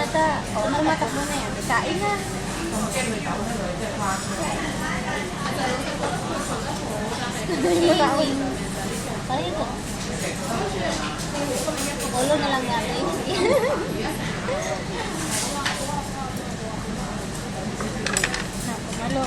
bata. O, tumatakbo na yan. Kain na. Kain ko. Ulo na lang natin. Malo.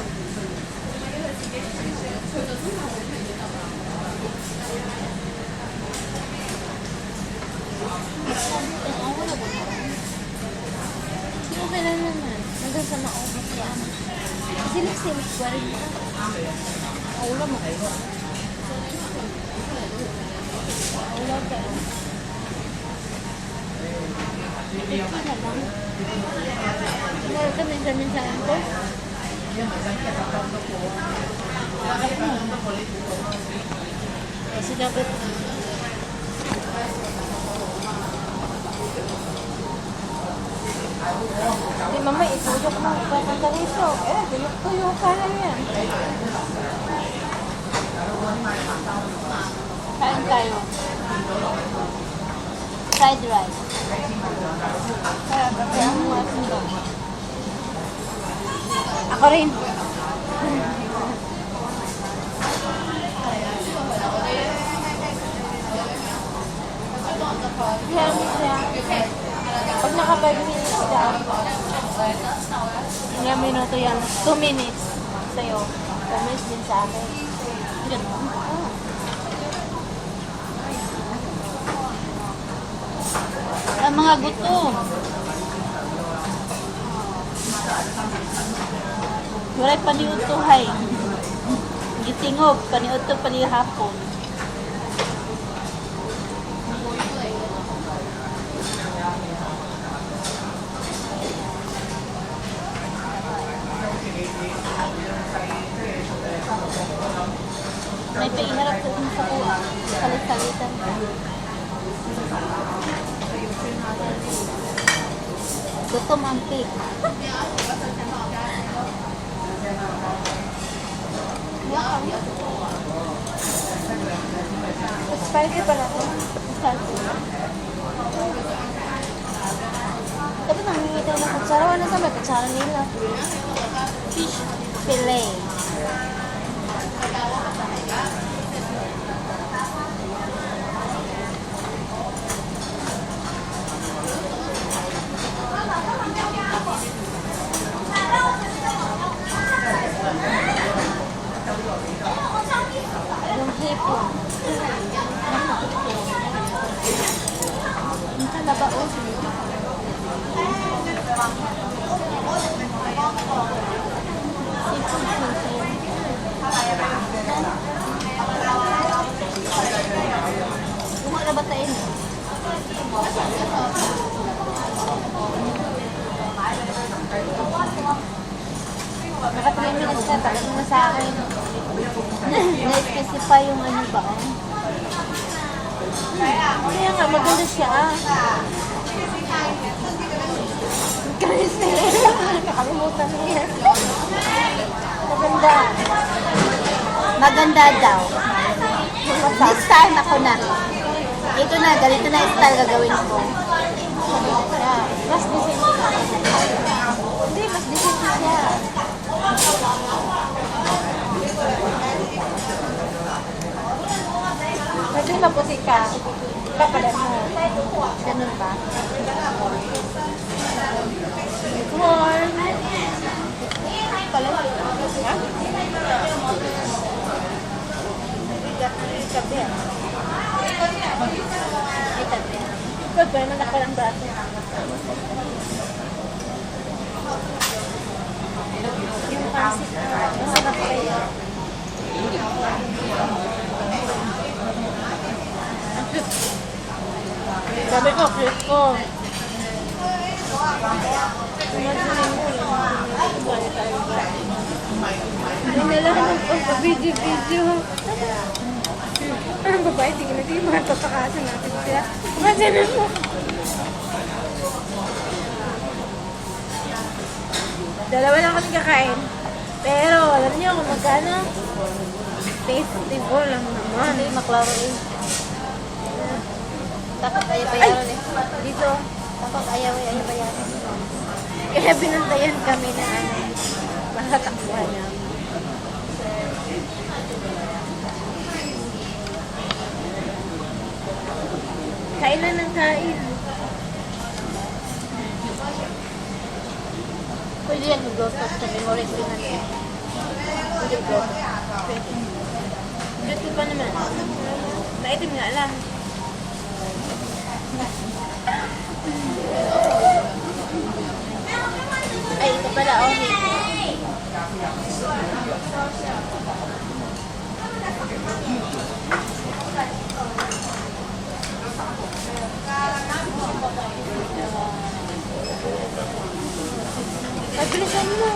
Okay lang naman. Hanggang sa maubos yan. Silip-silip ko rin mo. Ulo mo. Ulo ka. Ito na lang. Meron ka minsan-minsan ko. Kasi dapat di mama ituyok mo pa ng kaliso. Tuyok ka na yan. Kain tayo. Fried rice. Kaya ang mga sundo. Ako rin. Pag naka 5 minutes ka, ilang minuto yan? 2 minutes sa'yo. 2 minutes din sa akin. Ganun. Ang mga gutom. Walay paniutuhay. Gitingog, paniuto, panihapon. May paiharap sa sa kuha. Salit-salitan ka. Gutom ang pig. Spicy pala ito. Spicy. Dapat nangingitaw na kutsara. Wala sa may kutsara nila. Fish fillet. Yung hipon. Ang talaba o. Kung ano ba tayo? Naka 3 minutes na, tagal na sa akin. Na-specify yung ano ba? Kaya nga, maganda siya. Kasi, nakalimutan niya. Maganda. Maganda daw. This time ako na. Ito na, ganito na style gagawin ko. Mas decent. Hindi, mas decent siya. Kasi maputi ka. Kapalan mo. Ganun ba? Corn. Pala. Ha? Ikabi. Ikabi. Ikabi, nakapalang braso. Yung pansit. Masarap kayo. Sabi ko, cute ko. Hindi na lang ng video-video. Ang babae, tingin na tingin, mga tatakasan natin siya. Masabi mo. Dalawa lang kami kakain. Pero, alam niyo kung magkano? Festival lang naman. Hindi, maklaro eh. Dapat tayo bayaran eh. Dito. Tapos ayaw ba yan? Kaya binantayan kami na makatakbuhan namin. Kain na ng kain. Pwede yan mag-gostos sa memory ko na yan. Pwede gostos. Dito pa naman. Maitim nga lang. Ay, ito pala, okay. Pagbilisan mo.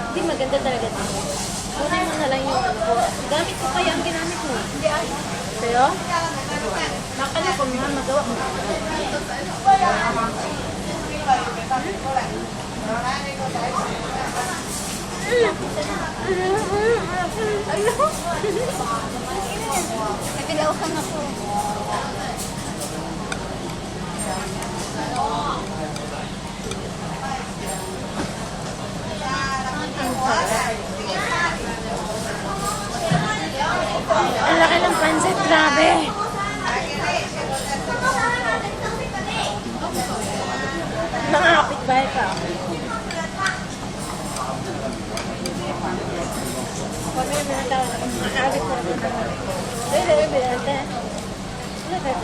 Hindi maganda talaga ito. Kunin mo na lang yung ano ko. Gamit ko kaya ang ginamit mo. Pero, Makala ko nga magawa mo. nagkilauhan ako. Ang laki ng pansit, grabe. Mga kapitbahay pa. Kami yung minatawa na makakabit ko rin. Dahil binante.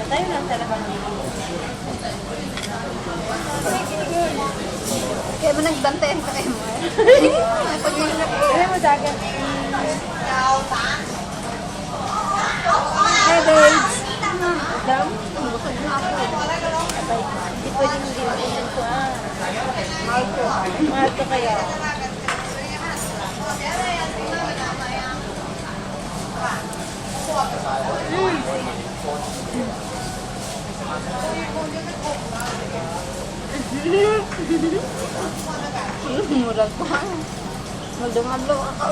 Tayo lang talaga. Kaya mo nagbantayan ka kayo mo eh. Alam mo dagat. Hi babes. Dam? Hindi pwede hindi makinan ko Mahal ko kaya. Murag pa. Madungadlo ako.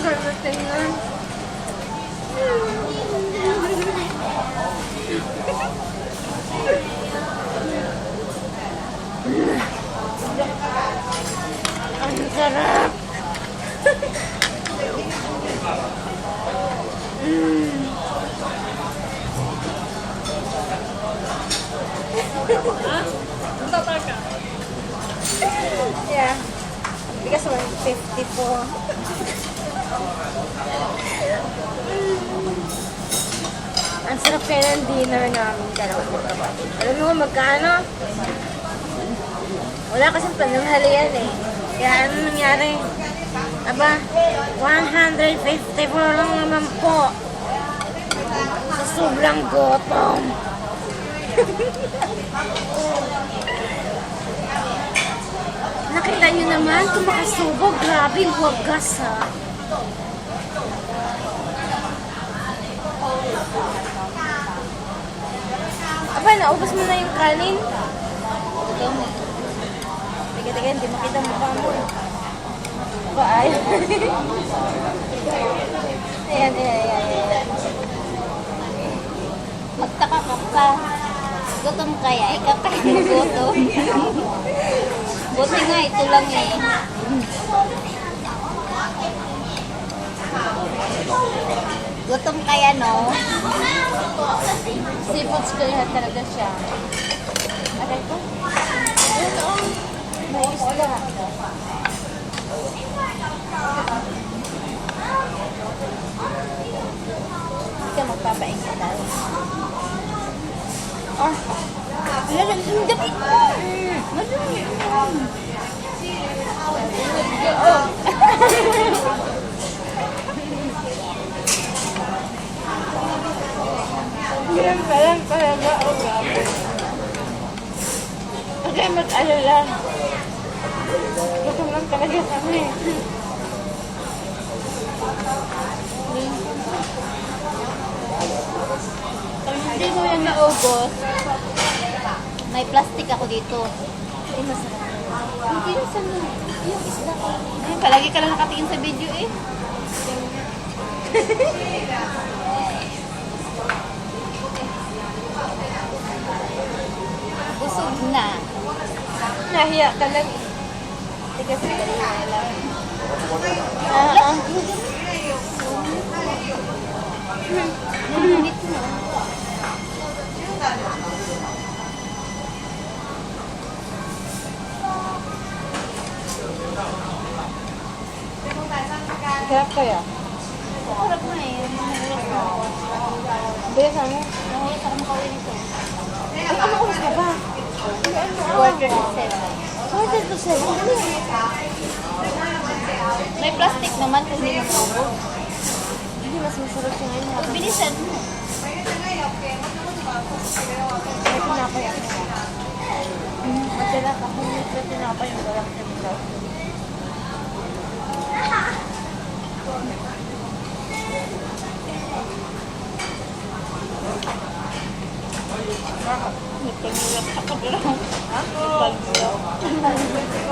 Ganda tingnan. Ang sarap. Tataka. Yeah. Because 154. Ang sarap kaya ng dinner namin dalawang magkapatid. Alam mo kung magkano? Wala kasing pananghalian eh. Kaya ano nangyari? Aba, 154 lang naman po. Sa sobrang gutom. Nakita nyo naman kung makasubo. Grabe, wagas ha. Aba, naubos mo na yung kanin? Tiga, hindi makita mo pa mo. Ba, ay. Ayan. Magtaka ka pa. Gutom kaya, ikaw pa yung gutom. Buti nga, ito lang eh. Gutom kaya, no? Seafoods kaya talaga siya. Aray ko? Ito. May isla. Hindi ka magpapaingat tayo. Ah, Wala, ang dami ko. Madami. Ganyan pa lang talaga. Oh, grabe. Huwag kayo mag-alala. Gutom lang talaga kami. Kung hindi mo yan naubos, may plastic ako dito. Ay, masarap. Hindi na sa yung isda ko. Ay, palagi ka lang nakatingin sa video eh. Busog na. Nahiya ka lang. Tigas ka lang. Nandit na. Sarap kaya? Sarap na eh. Nahulog na. Bilis ano? Nahulog ako makauwi nito. Ay, ano oras na ba? Quarter to 7. Quarter to 7. Dali. May plastic naman kung hindi mo maubos. Hindi, mas masarap siya ngayon. So, bilisan mo. May tinapay ako. Masarap ako. May tinapay yung walang chemical. Nagpagulap ako pero. Ha? Nagpagulap.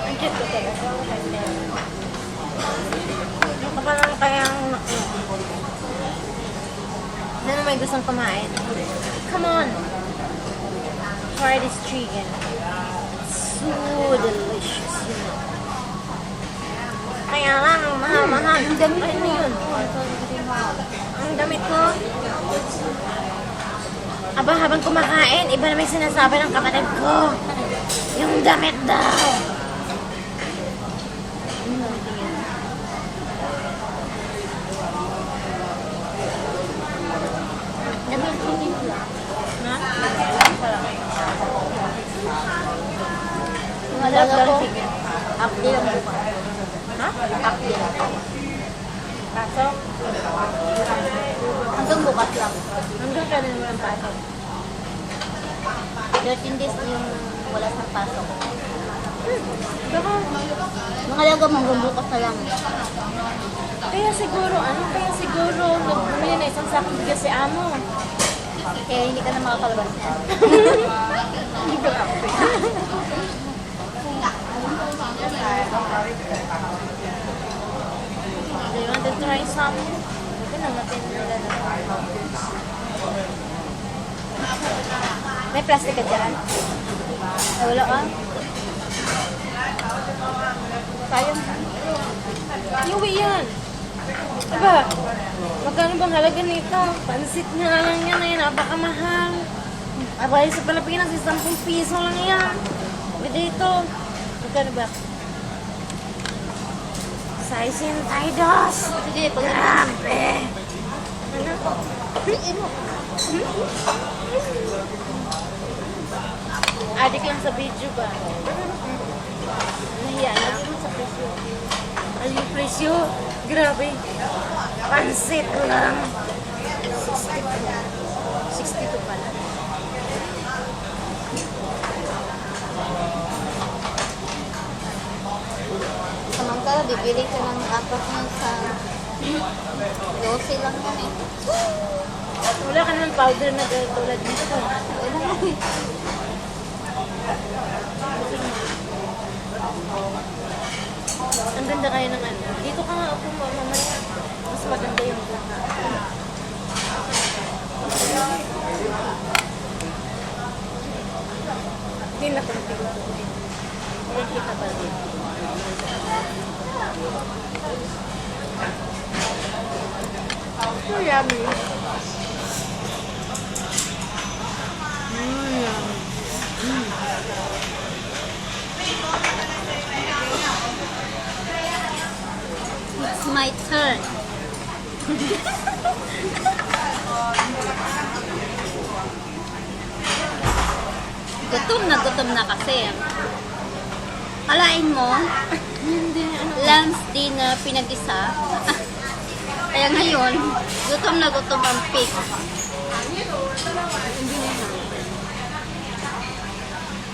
Ang cute ko talaga. Ano pa lang kayang... Ano may gustong kumain? Come on! Try this chicken. It's so delicious, you know. Kaya lang, mahal-mahal. Ang damit mo yun. Ang damit ko. Aba, habang kumakain, iba na may sinasabi ng kapatid ko. Yung damit daw. Damit ko nila. Ha? Yung alaga ko, update lang po. Ha? Update. Kaso, Hanggang bukas lang. hanggang kailan mo lang pasok? 13 days yung wala sa pasok. Baka, Yung alaga mo hanggang bukas na lang. kaya siguro, nagbumili na isang sakong bigas si Amo. Kaya hindi ka na makakalabas niya. Hindi ko lang. Do you want to try some? Ito na, matinila na. May plastic ka dyan? Ay, wala ka? Sayang. Iuwi yan. Diba? Magkano bang halaga nito? Pansit nga lang yan eh, napakamahal. Abay sa Pilipinas, 10 piso lang yan. Dito. Magkano ba? Size in Tidos. Sige, pag Grabe. Ano? Adik lang sa video ba? Nahiya na ako sa presyo. Ay, yung presyo. Grabe. Pansit lang. 62 pala. samantala, bibili ka ng apat na sa 12 lang yan eh. Wala ka naman powder na tulad dito. Wala na eh. Ang ganda kaya ng ano. Dito ka nga ako mamaya. Mas maganda yung buka. Hindi na kung tingnan. Hindi kita ba dito? So yummy. It's my turn. Gutom na kasi. Kalain mo, Hindi, ano. lunch, dinner, pinag-isa. Kaya ngayon, gutom na gutom ang pig.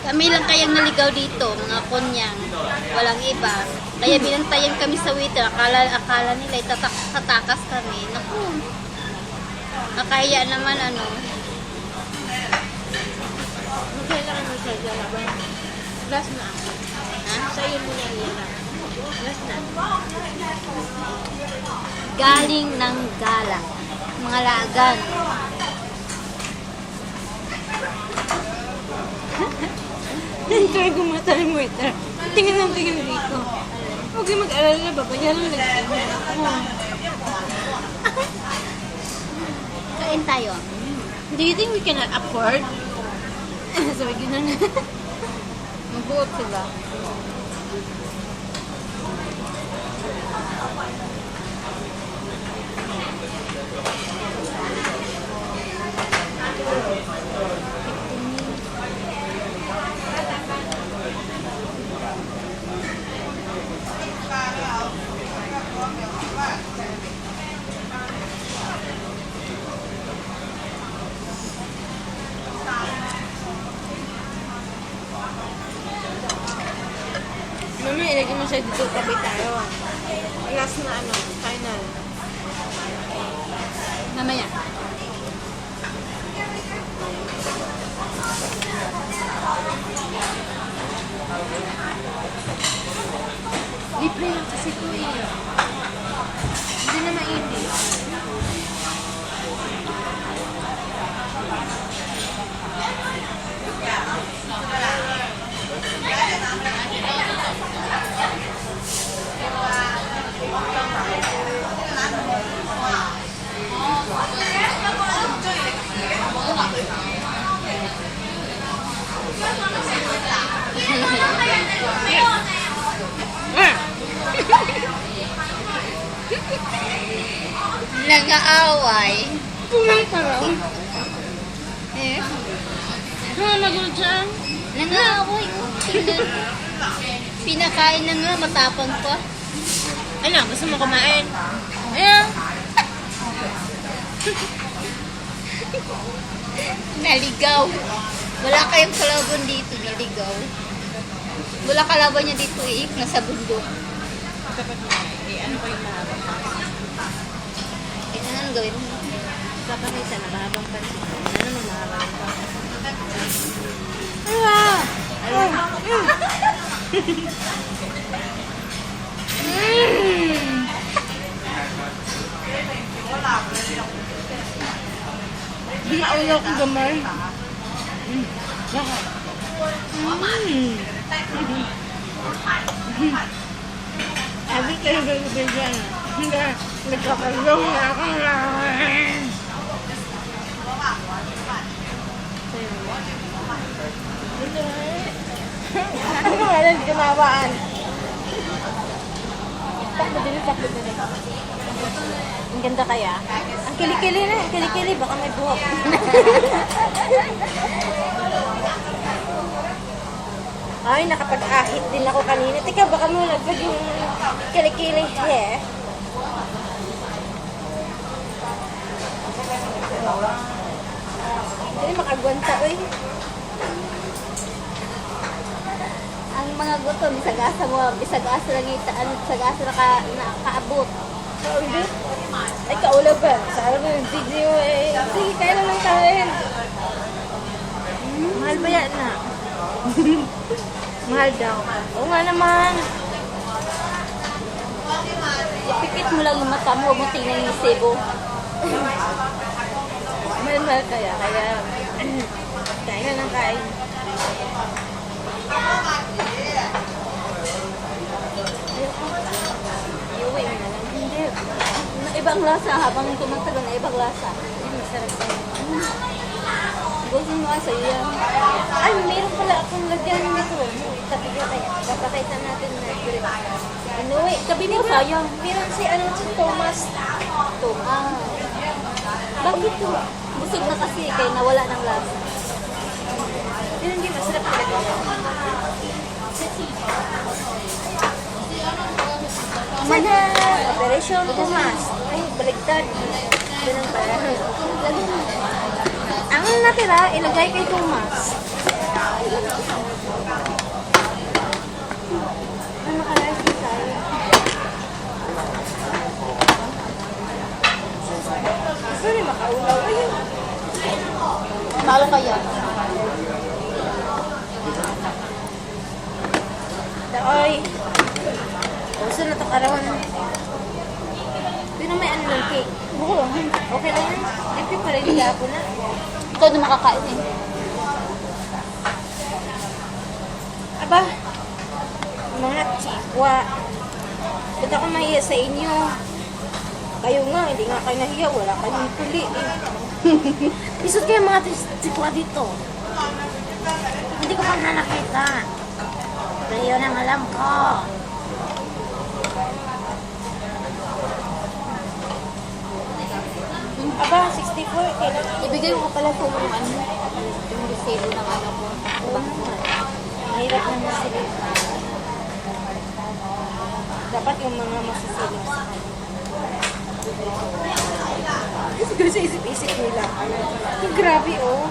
Kami lang kayang naligaw dito, mga konyang. Walang iba. Kaya binantayan kami sa waiter. Akala nila itatakas kami. Naku. Nakaya naman ano. Kailangan mo siya dyan. Last na. Ha? Sa'yo mo yan yan. Last na. Galing ng gala. Mga lagan. Try gumata ng waiter. Tingin lang tingin dito. Huwag kayo mag-alala, babayaran lang ako. Kain tayo. Do you think we cannot afford? Sabi gano'n. Magbuot sila. Mama, ilagay mo siya dito, tabi tayo. Last na ano, final. Mamaya. Libre lang kasi ito eh. Hindi na mainit. Nag-aaway. Kulang pa raw. Eh? Magulo dyan. Nag-aaway. Oh, tingnan. Pinakain na nga, matapang pa. Ano, gusto mo kumain? Ayan. Naligaw. Wala kayong kalaban dito, naligaw. Wala kalaban niya dito eh, nasa bundok. Dapat mo eh, ano ba yung mahabang pansit? Ito na ang gawin mo. Dapat may isa na mahabang pansit. Ano naman mahabang pansit? Ala! Naulo ko gamay. Bakit? Sabi kayo gagawin dyan. Hindi. Nagkakalong na ako na. Ano nga lang ginawaan? Takbo din, takbo din. Ang ganda kaya? Ang kilikili na, ang kilikili. Baka may buhok. Ay, nakapag-ahit din ako kanina. Teka, baka mo nagpag yung kilikili. Yeah. Hindi makagwanta, oy. Ang mga gutom, bisagasa mo, bisagasa lang yung bisagasa na kaabot. Kaulog? Ay, kaulog ba? Sarap mo yung video eh. Sige, kaya naman kain. Mahal ba yan na? Mahal daw. Oo nga naman. Ipikit mo lang yung mata mo, mo tingnan yung sebo. Mahal kaya. Kaya, kain na ng kain. Iuwi mo na lang. Hindi. Ibang lasa, habang tumatagal na ibang lasa. Masarap ba yun? Gusto mo sa iya. Ay, meron pala akong lagyan nito. Tabi ka tayo. Papakita natin na grip. Inuwi. Sabi mo, sayang. Meron si Thomas. Ah. Bakit to? Busog na kasi, kaya nawala ng lasa. Pero hindi masarap talaga. Mana! Operation Thomas. Ay, baligtad. Ganun pala. Ang natira, ilagay kay Thomas. Ay, makalayas din tayo. Gusto rin makaulaw. Ayun. Malo kaya. Daoy. Uso na ito karawan. Pero may ano lang cake. Oo. Okay lang yan. Ito pa rin ako na. Ikaw na makakain eh. Aba, mga chikwa. Ba't ako mahiya sa inyo? Kayo nga, hindi nga kayo nahiya. Wala kayong tuli eh. Isot kayo mga chikwa dito. Hindi ko pang nakita. Pero yun ang alam ko. Aba, 64. Kailan? Ibigay ko pala sa yung ano, yung resibo ng ano ko. Oo naman. Mahirap naman sila. Dapat yung mga masisilip sa kanya. Siguro sa isip-isip nila. Yung grabe oh.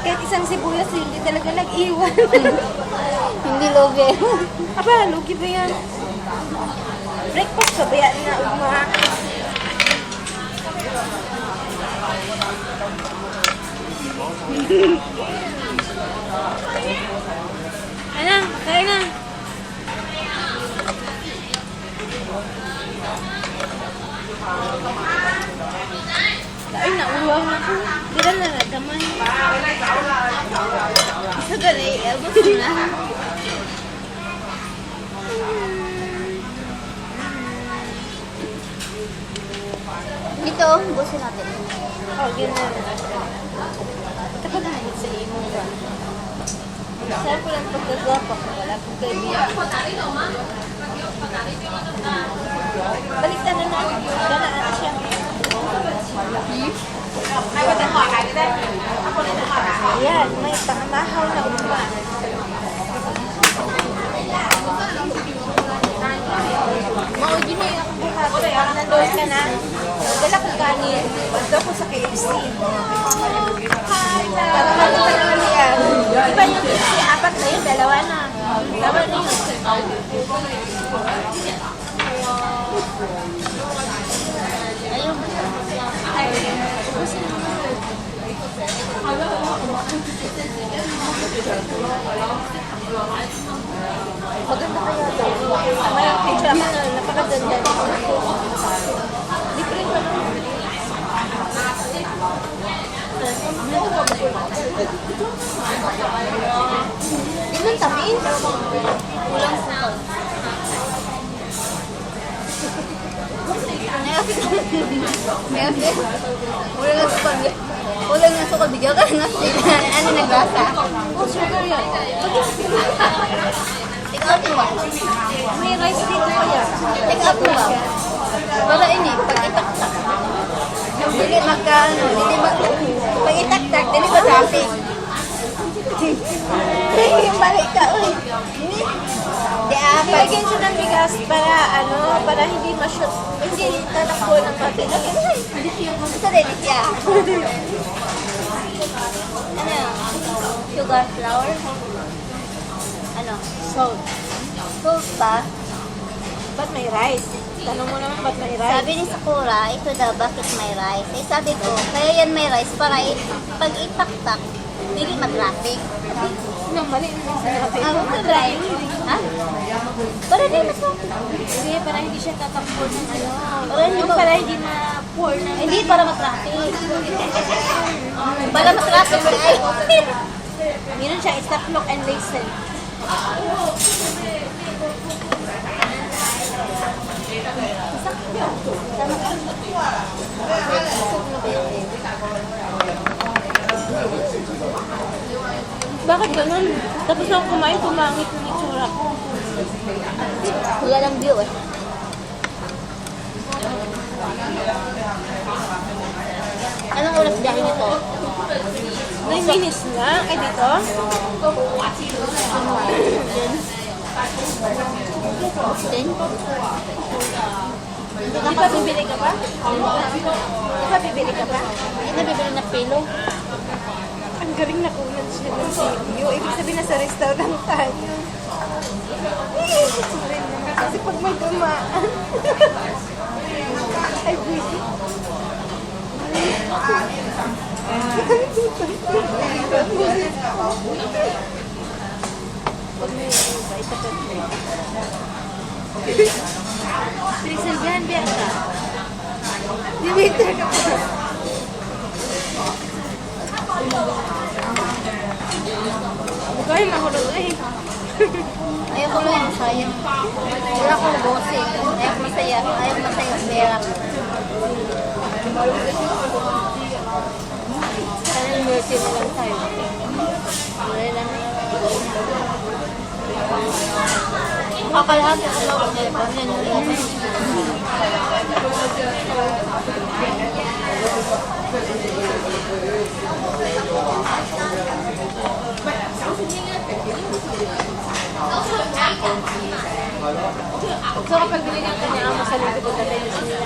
Kahit isang sibuyas hindi talaga nag-iwan. Hindi lobe. Aba, lugi ba yan? Breakfast pa ba yan na ugma? Anak, kaya na. Ay, nauwaw na ko. Di na naramdaman. Isa gali, elbow ko na. Ito, busin natin. Oh, ganun. Kapag naman sa imo ba? Saan ko lang pagkagwapa ko, wala kong kaibigan. Balik na na. Ganaan na siya. Ayan, may pangamahaw na umba. Maudin na yung buhat. Nandun ka na. Dala ko kanin. Dala ko sa KFC. Tatlo pa naman yan. Iba yung KFC, apat na yun, dalawa na. Tama na yun. Maganda kaya daw. May picture ako na napakaganda. Different pa naman. Ilan tamis? Walang sukal. Walang sukal. Walang nga sukal. Bigyan ka na sila. Ano naglasa? Oh, sugar yan. Take out mo ba? May rice dito kaya. Take out mo ba? Para ini, pag itaktak. Dili magkaano, dili pag itaktak, dili ba traffic? Balik ka, uy. Di apat. Nilagyan siya ng bigas para para hindi ma-shoot, hindi tatakbo ng papel. Gusto din siya. Ano yun? Sugar, flour? Ano? Salt. Salt ba? Ba't may rice? Tanong mo naman ba't may rice? Sabi ni Sakura, ito daw, bakit may rice? Eh sabi ko, kaya yan may rice para pag itaktak, hindi mag-traffic. Nang mali na sinabi. Ah, mag-drive? Ha? Para din mag-traffic. Hindi, para hindi siya tatakbo ng Para hindi yung para hindi ma-pour na. Hindi, para mag-traffic. Para mag-traffic. Ay, Meron siya, stop, lock, and listen. Bakit ganun? Tapos nang kumain, pumangit ng itsura ko. wala lang view eh. Anong oras dahil nito? 9 minutes na? Ay, dito? Then? Di ba bibili ka pa? Di ba bibili ka pa? Hindi na bibili na pilo. Ang galing na kunan siya ng sitio. Ibig sabihin nasa restaurant tayo. Sorry naman. Kasi pag may dumaan. Ay, buwisi. Pag may iba, itapat mo. Pinagsalbihan, biyak ka. Dimitri ka pa. Bukay, mahulog eh. Ayaw ko lang yung sayang. Wala akong bossing. Ayaw masaya. Ayaw masaya. Merak. Sana mercy na lang tayo. Wala lang. Kakalahati ako lang. Yan yung moment. So kapag binigyan ka niya amo sa lingkod ko dati niya.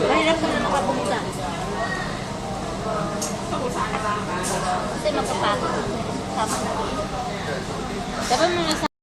Mahirap ka na nakapunta. Kasi magkapagod. Sama na. Dapat mo nasa